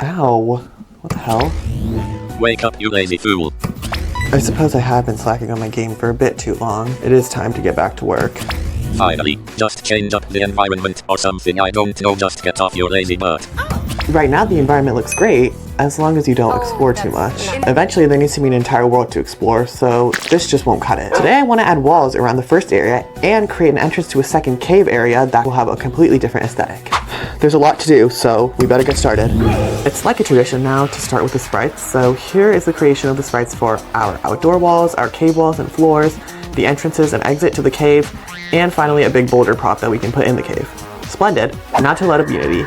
Ow. What the hell? Wake up, you lazy fool. I suppose I have been slacking on my game for a bit too long. It is time to get back to work. Finally, just change up the environment or something, I don't know, just get off your lazy butt. Right now the environment looks great, as long as you don't explore too much. Eventually there needs to be an entire world to explore, so this just won't cut it. Today I want to add walls around the first area and create an entrance to a second cave area that will have a completely different aesthetic. There's a lot to do, so we better get started. It's like a tradition now to start with the sprites, so here is the creation of the sprites for our outdoor walls, our cave walls and floors, the entrances and exit to the cave, and finally a big boulder prop that we can put in the cave. Splendid. Now to let up Unity.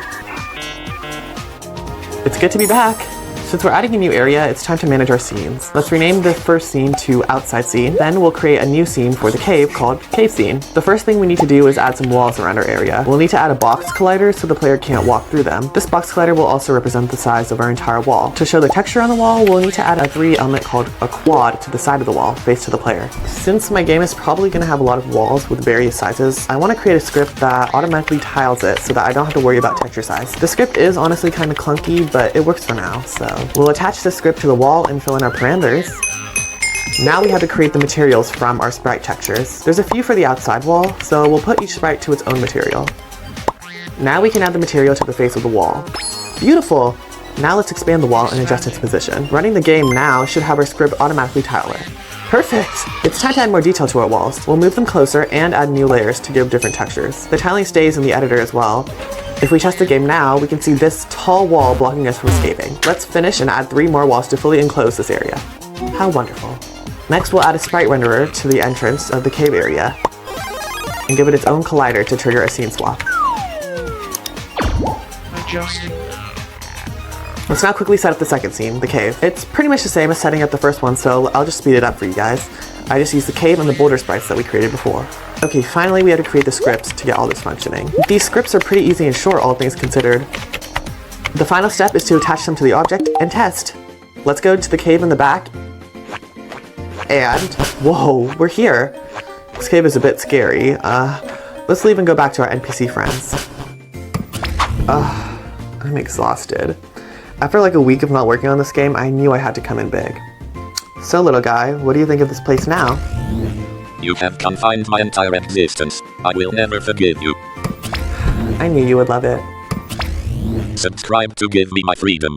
It's good to be back! Since we're adding a new area, it's time to manage our scenes. Let's rename the first scene to Outside Scene, then we'll create a new scene for the cave called Cave Scene. The first thing we need to do is add some walls around our area. We'll need to add a box collider so the player can't walk through them. This box collider will also represent the size of our entire wall. To show the texture on the wall, we'll need to add a 3D element called a quad to the side of the wall, face to the player. Since my game is probably going to have a lot of walls with various sizes, I want to create a script that automatically tiles it so that I don't have to worry about texture size. The script is honestly kind of clunky, but it works for now, so we'll attach the script to the wall and fill in our parameters. Now we have to create the materials from our sprite textures. There's a few for the outside wall, so we'll put each sprite to its own material. Now we can add the material to the face of the wall. Beautiful! Now let's expand the wall and adjust its position. Running the game now should have our script automatically tile it. Perfect! It's time to add more detail to our walls. We'll move them closer and add new layers to give different textures. The tiling stays in the editor as well. If we test the game now, we can see this tall wall blocking us from escaping. Let's finish and add 3 more walls to fully enclose this area. How wonderful. Next we'll add a sprite renderer to the entrance of the cave area and give it its own collider to trigger a scene swap. Adjusting. Let's now quickly set up the second scene, the cave. It's pretty much the same as setting up the first one, so I'll just speed it up for you guys. I just used the cave and the boulder sprites that we created before. Okay, finally we had to create the scripts to get all this functioning. These scripts are pretty easy and short, all things considered. The final step is to attach them to the object and test. Let's go to the cave in the back. And, whoa, we're here. This cave is a bit scary. Let's leave and go back to our NPC friends. I'm exhausted. After like a week of not working on this game, I knew I had to come in big. So little guy, what do you think of this place now? You have confined my entire existence. I will never forgive you. I knew you would love it. Subscribe to give me my freedom.